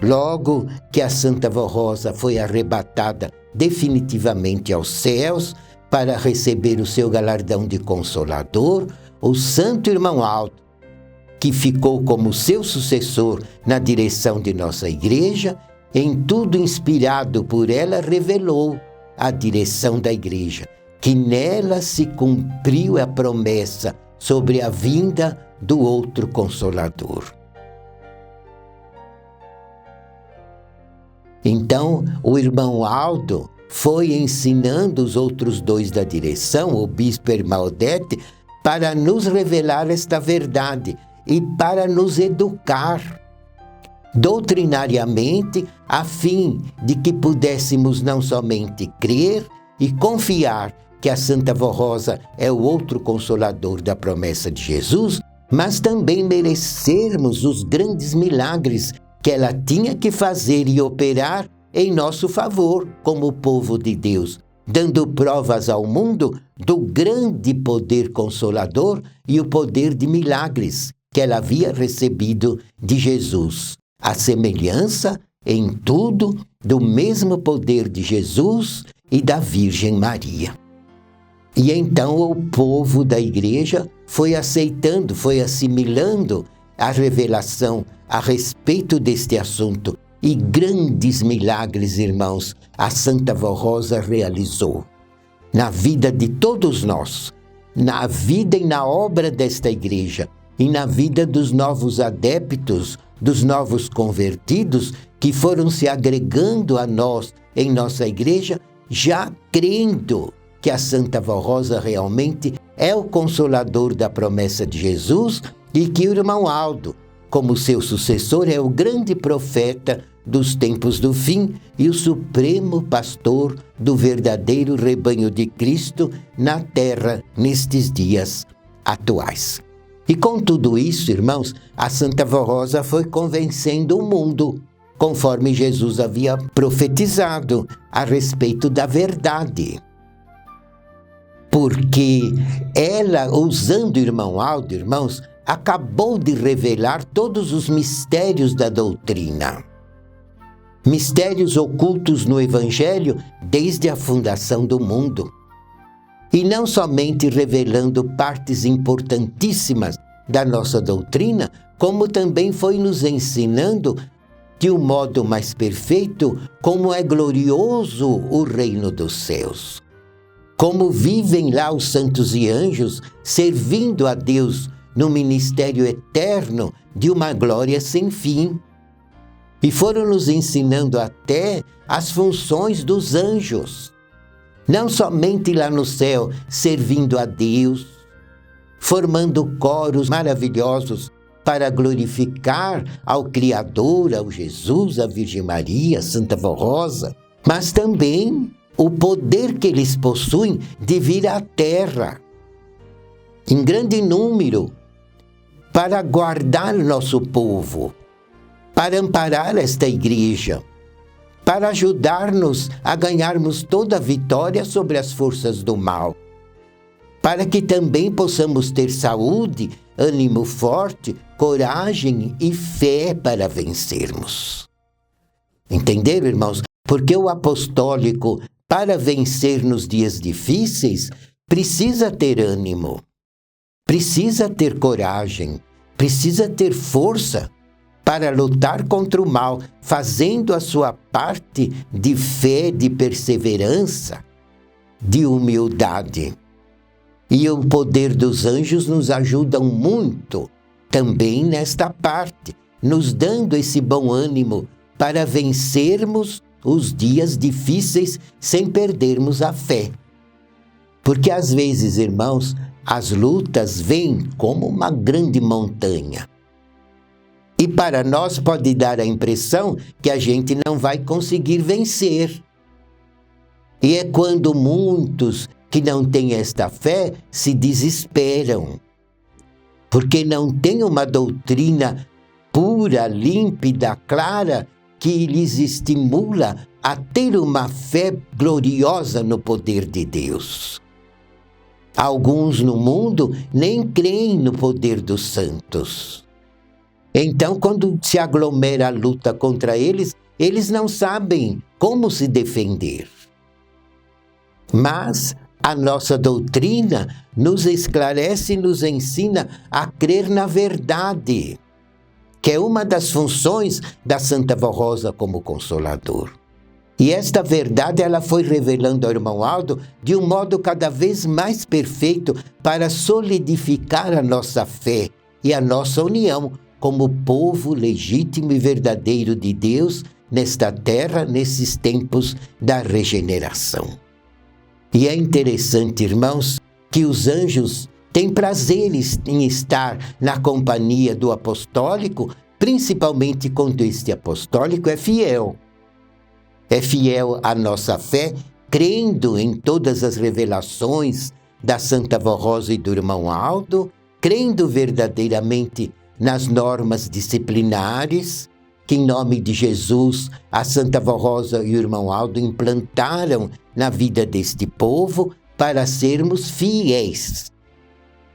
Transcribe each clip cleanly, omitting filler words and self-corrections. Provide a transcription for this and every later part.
Logo que a Santa Vó Rosa foi arrebatada definitivamente aos céus para receber o seu galardão de Consolador, o Santo Irmão Aldo, que ficou como seu sucessor na direção de nossa Igreja, em tudo inspirado por ela, revelou a direção da Igreja, que nela se cumpriu a promessa sobre a vinda do outro Consolador. Então, o irmão Aldo foi ensinando os outros dois da direção, o bispo Ermaldete, para nos revelar esta verdade e para nos educar doutrinariamente, a fim de que pudéssemos não somente crer e confiar que a Santa Vó Rosa é o outro Consolador da promessa de Jesus, mas também merecermos os grandes milagres que ela tinha que fazer e operar em nosso favor como povo de Deus, dando provas ao mundo do grande poder consolador e o poder de milagres que ela havia recebido de Jesus. A semelhança em tudo do mesmo poder de Jesus e da Virgem Maria. E então o povo da Igreja foi aceitando, foi assimilando a revelação a respeito deste assunto. E grandes milagres, irmãos, a Santa Vó Rosa realizou na vida de todos nós, na vida e na obra desta Igreja, e na vida dos novos adeptos, dos novos convertidos, que foram se agregando a nós em nossa Igreja, já crendo que a Santa Vó Rosa realmente é o Consolador da promessa de Jesus e que o irmão Aldo, como seu sucessor, é o grande profeta dos tempos do fim e o supremo pastor do verdadeiro rebanho de Cristo na terra nestes dias atuais. E com tudo isso, irmãos, a Santa Vó Rosa foi convencendo o mundo, conforme Jesus havia profetizado a respeito da verdade. Porque ela, usando o irmão Aldo, irmãos, acabou de revelar todos os mistérios da doutrina. Mistérios ocultos no Evangelho desde a fundação do mundo. E não somente revelando partes importantíssimas da nossa doutrina, como também foi nos ensinando de um modo mais perfeito como é glorioso o reino dos céus. Como vivem lá os santos e anjos servindo a Deus no ministério eterno de uma glória sem fim. E foram nos ensinando até as funções dos anjos. Não somente lá no céu, servindo a Deus, formando coros maravilhosos para glorificar ao Criador, ao Jesus, a Virgem Maria, a Santa Vó Rosa, mas também o poder que eles possuem de vir à terra, em grande número, para guardar nosso povo, para amparar esta Igreja, para ajudar-nos a ganharmos toda a vitória sobre as forças do mal, para que também possamos ter saúde, ânimo forte, coragem e fé para vencermos. Entenderam, irmãos? Porque o apostólico, para vencer nos dias difíceis, precisa ter ânimo, precisa ter coragem, precisa ter força para lutar contra o mal, fazendo a sua parte de fé, de perseverança, de humildade. E o poder dos anjos nos ajuda muito também nesta parte, nos dando esse bom ânimo para vencermos os dias difíceis sem perdermos a fé. Porque às vezes, irmãos, as lutas vêm como uma grande montanha. E para nós pode dar a impressão que a gente não vai conseguir vencer. E é quando muitos que não têm esta fé se desesperam, porque não têm uma doutrina pura, límpida, clara, que lhes estimula a ter uma fé gloriosa no poder de Deus. Alguns no mundo nem creem no poder dos santos. Então, quando se aglomera a luta contra eles, eles não sabem como se defender. Mas a nossa doutrina nos esclarece e nos ensina a crer na verdade, que é uma das funções da Santa Vó Rosa como Consolador. E esta verdade ela foi revelando ao irmão Aldo de um modo cada vez mais perfeito para solidificar a nossa fé e a nossa união como povo legítimo e verdadeiro de Deus nesta terra, nesses tempos da regeneração. E é interessante, irmãos, que os anjos têm prazer em estar na companhia do apostólico, principalmente quando este apostólico é fiel. É fiel à nossa fé, crendo em todas as revelações da Santa Vó Rosa e do irmão Aldo, crendo verdadeiramente nas normas disciplinares, que em nome de Jesus a Santa Vó Rosa e o irmão Aldo implantaram na vida deste povo para sermos fiéis.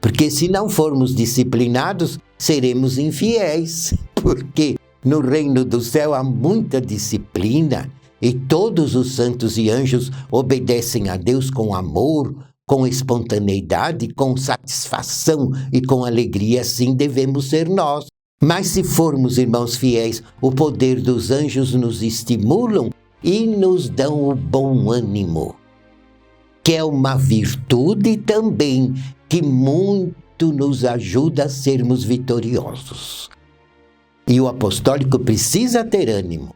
Porque se não formos disciplinados, seremos infiéis, porque no reino do céu há muita disciplina e todos os santos e anjos obedecem a Deus com amor, com espontaneidade, com satisfação e com alegria. Assim devemos ser nós. Mas se formos irmãos fiéis, o poder dos anjos nos estimulam e nos dão o bom ânimo, que é uma virtude também que muito nos ajuda a sermos vitoriosos. E o apostólico precisa ter ânimo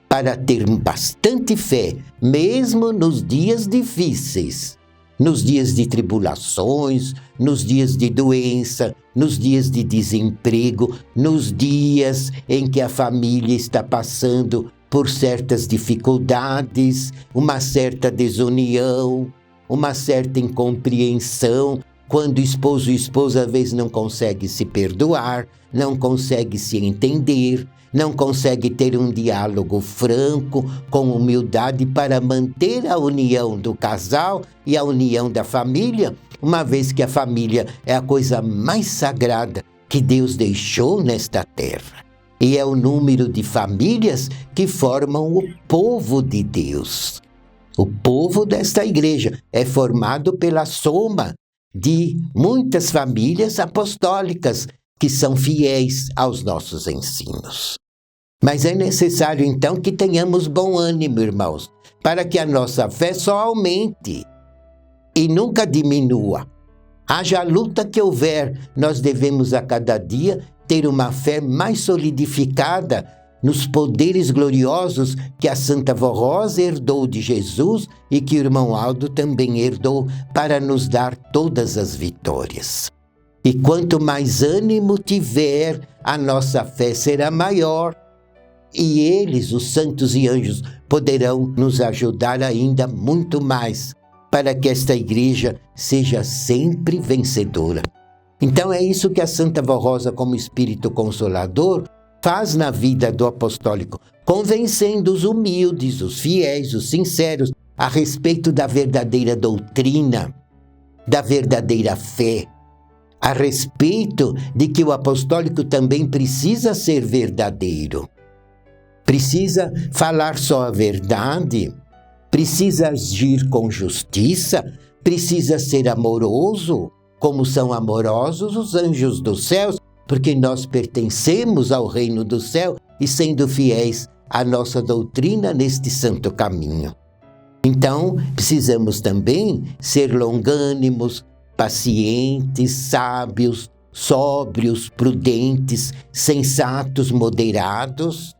para ter bastante fé, mesmo nos dias difíceis, nos dias de tribulações, nos dias de doença, nos dias de desemprego, nos dias em que a família está passando por certas dificuldades, uma certa desunião, uma certa incompreensão, quando o esposo e esposa às vezes não conseguem se perdoar, não conseguem se entender, não conseguem ter um diálogo franco, com humildade para manter a união do casal e a união da família, uma vez que a família é a coisa mais sagrada que Deus deixou nesta terra. E é o número de famílias que formam o povo de Deus. O povo desta igreja é formado pela soma de muitas famílias apostólicas que são fiéis aos nossos ensinos. Mas é necessário então que tenhamos bom ânimo, irmãos, para que a nossa fé só aumente e nunca diminua. Haja a luta que houver, nós devemos a cada dia ter uma fé mais solidificada nos poderes gloriosos que a Santa Vó Rosa herdou de Jesus e que o irmão Aldo também herdou para nos dar todas as vitórias. E quanto mais ânimo tiver, a nossa fé será maior. E eles, os santos e anjos, poderão nos ajudar ainda muito mais para que esta igreja seja sempre vencedora. Então é isso que a Santa Vó Rosa, como Espírito Consolador, faz na vida do apostólico, convencendo os humildes, os fiéis, os sinceros, a respeito da verdadeira doutrina, da verdadeira fé, a respeito de que o apostólico também precisa ser verdadeiro. Precisa falar só a verdade, precisa agir com justiça, precisa ser amoroso, como são amorosos os anjos dos céus, porque nós pertencemos ao reino do céu e sendo fiéis à nossa doutrina neste santo caminho. Então, precisamos também ser longânimos, pacientes, sábios, sóbrios, prudentes, sensatos, moderados.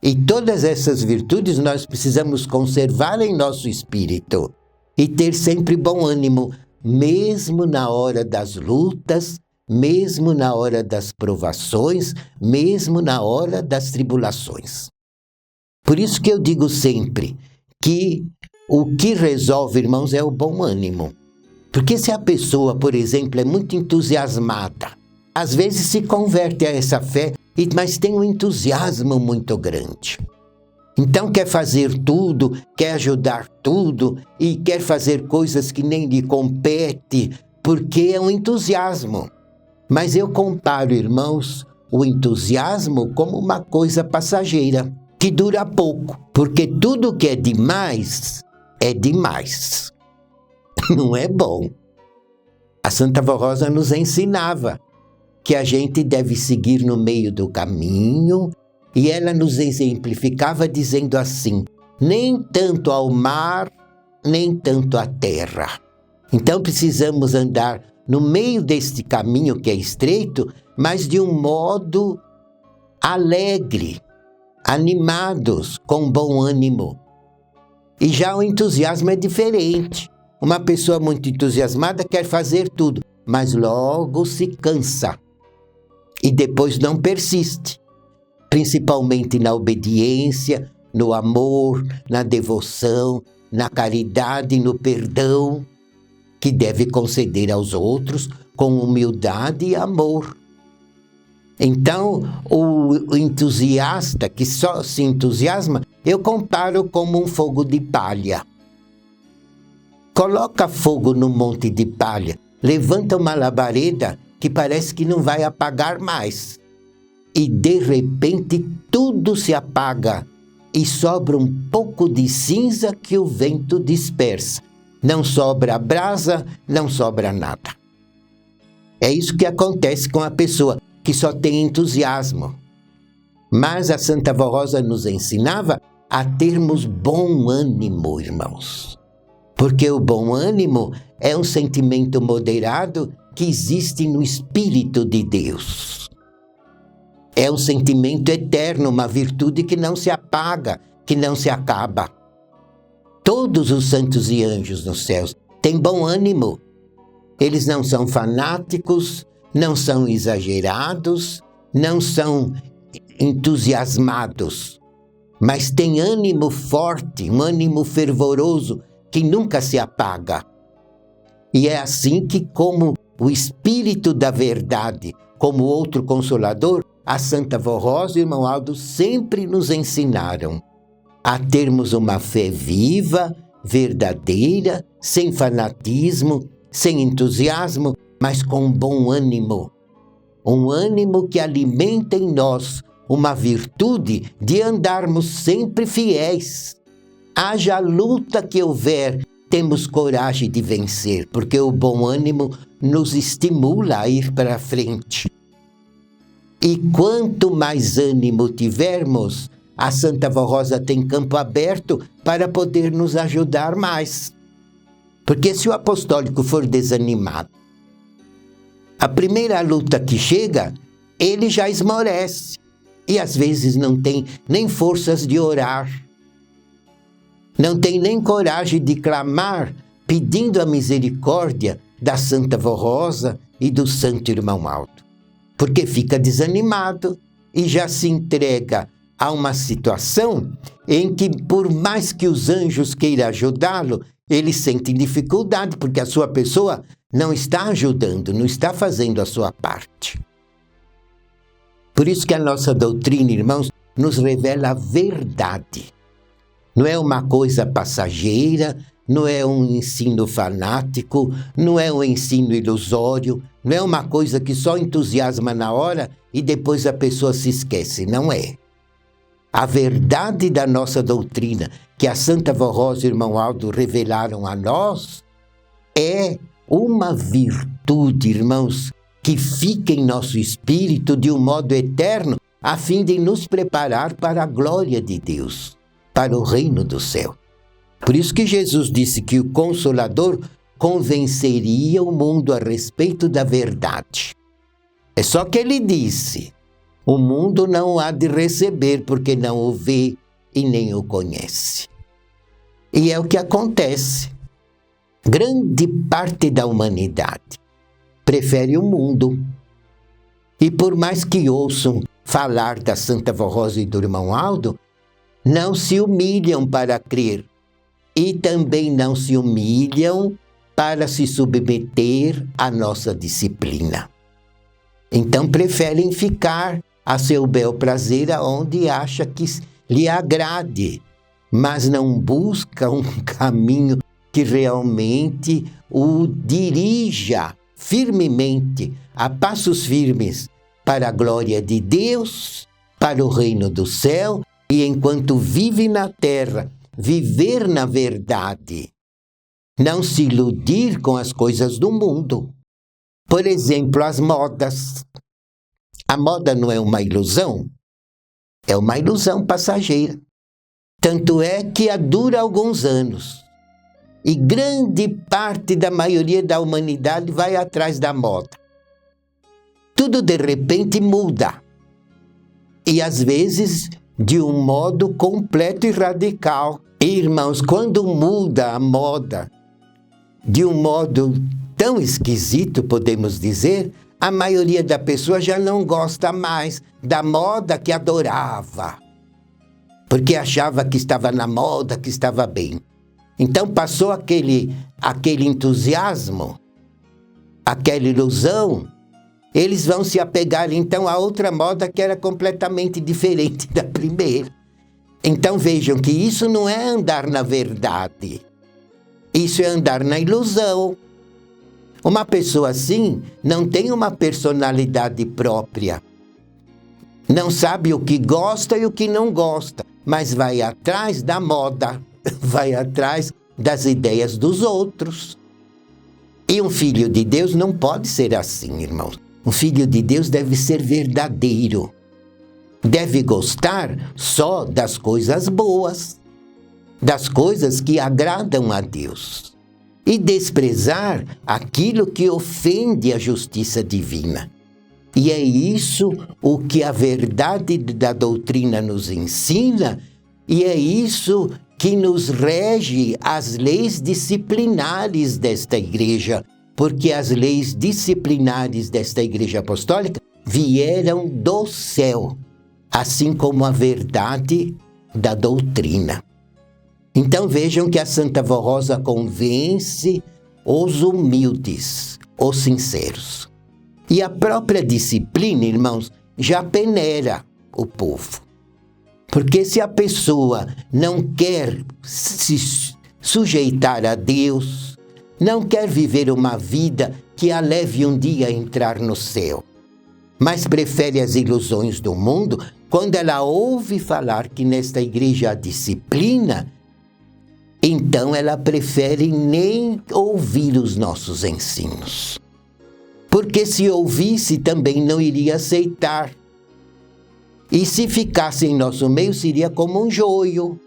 E todas essas virtudes nós precisamos conservar em nosso espírito e ter sempre bom ânimo, mesmo na hora das lutas, mesmo na hora das provações, mesmo na hora das tribulações. Por isso que eu digo sempre que o que resolve, irmãos, é o bom ânimo. Porque se a pessoa, por exemplo, é muito entusiasmada, às vezes se converte a essa fé, mas tem um entusiasmo muito grande. Então quer fazer tudo, quer ajudar tudo e quer fazer coisas que nem lhe compete, porque é um entusiasmo. Mas eu comparo, irmãos, o entusiasmo como uma coisa passageira, que dura pouco, porque tudo que é demais, não é bom. A Santa Vó Rosa nos ensinava que a gente deve seguir no meio do caminho, e ela nos exemplificava dizendo assim: nem tanto ao mar, nem tanto à terra. Então precisamos andar no meio deste caminho que é estreito, mas de um modo alegre, animados, com bom ânimo. E já o entusiasmo é diferente. Uma pessoa muito entusiasmada quer fazer tudo, mas logo se cansa e depois não persiste, principalmente na obediência, no amor, na devoção, na caridade e no perdão, que deve conceder aos outros com humildade e amor. Então, o entusiasta que só se entusiasma, eu comparo como um fogo de palha. Coloca fogo no monte de palha, levanta uma labareda que parece que não vai apagar mais. E de repente tudo se apaga e sobra um pouco de cinza que o vento dispersa. Não sobra brasa, não sobra nada. É isso que acontece com a pessoa que só tem entusiasmo. Mas a Santa Vó Rosa nos ensinava a termos bom ânimo, irmãos. Porque o bom ânimo é um sentimento moderado que existe no Espírito de Deus. É um sentimento eterno, uma virtude que não se apaga, que não se acaba. Todos os santos e anjos nos céus têm bom ânimo. Eles não são fanáticos, não são exagerados, não são entusiasmados, mas têm ânimo forte, um ânimo fervoroso que nunca se apaga. E é assim que, como o Espírito da Verdade, como outro Consolador, a Santa Vó Rosa e o irmão Aldo sempre nos ensinaram a termos uma fé viva, verdadeira, sem fanatismo, sem entusiasmo, mas com bom ânimo. Um ânimo que alimenta em nós uma virtude de andarmos sempre fiéis. Haja luta que houver, temos coragem de vencer, porque o bom ânimo nos estimula a ir para frente. E quanto mais ânimo tivermos, a Santa Vó Rosa tem campo aberto para poder nos ajudar mais. Porque se o apostólico for desanimado, a primeira luta que chega, ele já esmorece. E às vezes não tem nem forças de orar. Não tem nem coragem de clamar, pedindo a misericórdia da Santa Vó Rosa e do Santo Irmão Aldo. Porque fica desanimado e já se entrega a uma situação em que, por mais que os anjos queiram ajudá-lo, ele sente dificuldade, porque a sua pessoa não está ajudando, não está fazendo a sua parte. Por isso que a nossa doutrina, irmãos, nos revela a verdade. Não é uma coisa passageira, não é um ensino fanático, não é um ensino ilusório, não é uma coisa que só entusiasma na hora e depois a pessoa se esquece, não é. A verdade da nossa doutrina, que a Santa Vó Rosa e o irmão Aldo revelaram a nós, é uma virtude, irmãos, que fica em nosso espírito de um modo eterno, a fim de nos preparar para a glória de Deus, para o reino do céu. Por isso que Jesus disse que o Consolador convenceria o mundo a respeito da verdade. É só que ele disse: o mundo não o há de receber, porque não o vê e nem o conhece. E é o que acontece. Grande parte da humanidade prefere o mundo. E por mais que ouçam falar da Santa Vó Rosa e do irmão Aldo, não se humilham para crer. E também não se humilham para se submeter à nossa disciplina. Então preferem ficar a seu bel prazer aonde acha lhe agrade, mas não busca um caminho que realmente o dirija firmemente, a passos firmes, para a glória de Deus, para o reino do céu, e enquanto vive na terra, viver na verdade. Não se iludir com as coisas do mundo. Por exemplo, as modas. A moda não é uma ilusão? É uma ilusão passageira. Tanto é que dura alguns anos. E grande parte da maioria da humanidade vai atrás da moda. Tudo de repente muda. E às vezes de um modo completo e radical. Irmãos, quando muda a moda de um modo tão esquisito, podemos dizer, a maioria da pessoa já não gosta mais da moda que adorava, porque achava que estava na moda, que estava bem. Então passou aquele entusiasmo, aquela ilusão, eles vão se apegar então a outra moda que era completamente diferente da primeira. Então vejam que isso não é andar na verdade, isso é andar na ilusão. Uma pessoa assim não tem uma personalidade própria, não sabe o que gosta e o que não gosta, mas vai atrás da moda, vai atrás das ideias dos outros. E um filho de Deus não pode ser assim, irmãos. Um filho de Deus deve ser verdadeiro. Deve gostar só das coisas boas, das coisas que agradam a Deus, e desprezar aquilo que ofende a justiça divina. E é isso o que a verdade da doutrina nos ensina, e é isso que nos rege as leis disciplinares desta igreja, porque as leis disciplinares desta igreja apostólica vieram do céu, assim como a verdade da doutrina. Então vejam que a Santa Vó Rosa convence os humildes, os sinceros. E a própria disciplina, irmãos, já peneira o povo. Porque se a pessoa não quer se sujeitar a Deus, não quer viver uma vida que a leve um dia a entrar no céu, mas prefere as ilusões do mundo, quando ela ouve falar que nesta igreja há disciplina, então ela prefere nem ouvir os nossos ensinos. Porque se ouvisse também não iria aceitar. E se ficasse em nosso meio seria como um joio,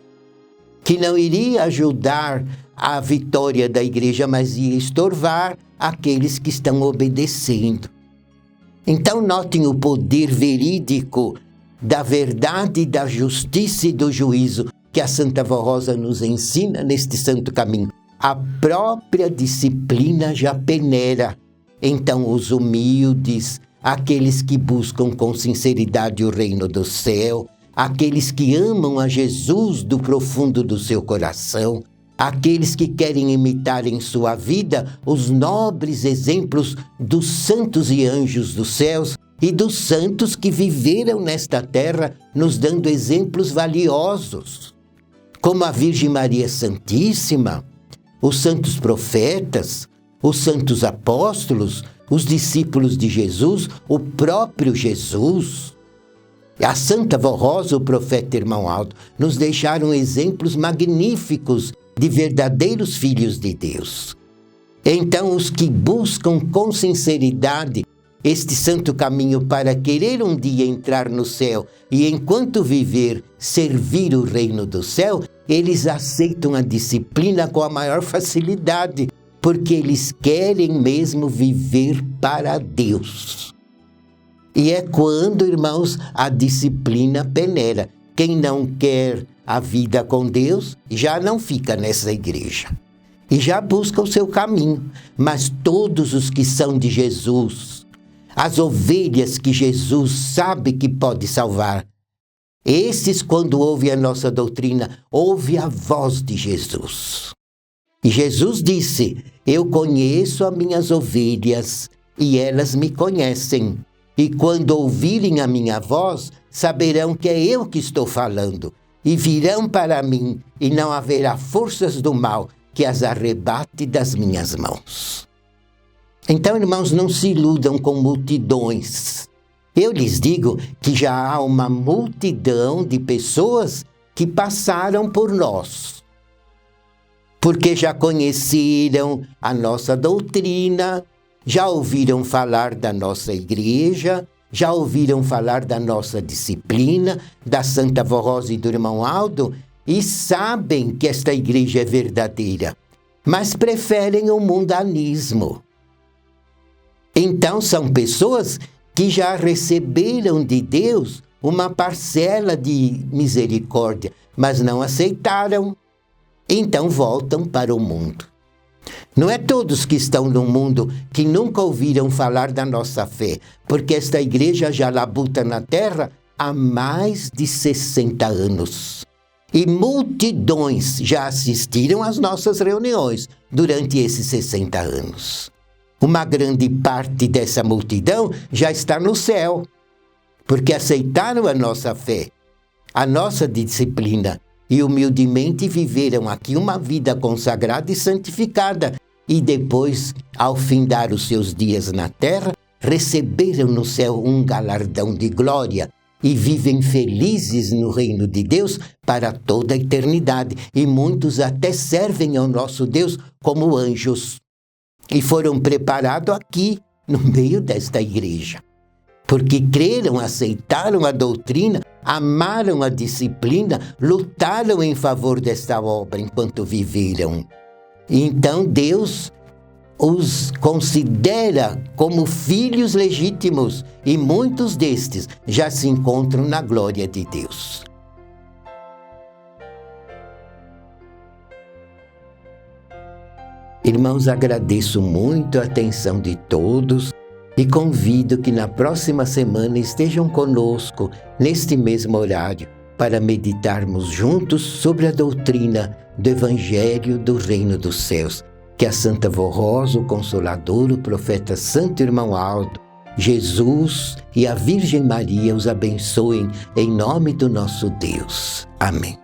que não iria ajudar a vitória da igreja, mas ia estorvar aqueles que estão obedecendo. Então notem o poder verídico da verdade, da justiça e do juízo que a Santa Vó Rosa nos ensina neste santo caminho. A própria disciplina já peneira. Então os humildes, aqueles que buscam com sinceridade o reino do céu, aqueles que amam a Jesus do profundo do seu coração, aqueles que querem imitar em sua vida os nobres exemplos dos santos e anjos dos céus e dos santos que viveram nesta terra, nos dando exemplos valiosos, como a Virgem Maria Santíssima, os santos profetas, os santos apóstolos, os discípulos de Jesus, o próprio Jesus. A Santa Vó Rosa, o profeta Irmão Aldo, nos deixaram exemplos magníficos de verdadeiros filhos de Deus. Então, os que buscam com sinceridade este santo caminho para querer um dia entrar no céu e, enquanto viver, servir o reino do céu, eles aceitam a disciplina com a maior facilidade, porque eles querem mesmo viver para Deus. E é quando, irmãos, a disciplina peneira. Quem não quer a vida com Deus já não fica nessa igreja e já busca o seu caminho. Mas todos os que são de Jesus, as ovelhas que Jesus sabe que pode salvar, esses, quando ouvem a nossa doutrina, ouvem a voz de Jesus. E Jesus disse: eu conheço as minhas ovelhas e elas me conhecem. E quando ouvirem a minha voz, saberão que é eu que estou falando. e virão para mim, e não haverá forças do mal que as arrebate das minhas mãos. Então, irmãos, não se iludam com multidões. Eu lhes digo que já há uma multidão de pessoas que passaram por nós, porque já conheceram a nossa doutrina, já ouviram falar da nossa igreja, já ouviram falar da nossa disciplina, da Santa Vó Rosa e do irmão Aldo, e sabem que esta igreja é verdadeira, mas preferem o mundanismo. Então são pessoas que já receberam de Deus uma parcela de misericórdia, mas não aceitaram, então voltam para o mundo. Não é todos que estão no mundo que nunca ouviram falar da nossa fé, porque esta igreja já labuta na terra há mais de 60 anos. E multidões já assistiram às nossas reuniões durante esses 60 anos. Uma grande parte dessa multidão já está no céu, porque aceitaram a nossa fé, a nossa disciplina, e humildemente viveram aqui uma vida consagrada e santificada, e depois, ao findar os seus dias na terra, receberam no céu um galardão de glória e vivem felizes no reino de Deus para toda a eternidade. E muitos até servem ao nosso Deus como anjos. E foram preparados aqui, no meio desta igreja. Porque creram, aceitaram a doutrina, amaram a disciplina, lutaram em favor desta obra enquanto viveram. Então Deus os considera como filhos legítimos e muitos destes já se encontram na glória de Deus. Irmãos, agradeço muito a atenção de todos e convido que na próxima semana estejam conosco neste mesmo horário para meditarmos juntos sobre a doutrina do Evangelho do Reino dos Céus. Que a Santa Vó Rosa, o Consolador, o Profeta Santo Irmão Aldo, Jesus e a Virgem Maria os abençoem em nome do nosso Deus. Amém.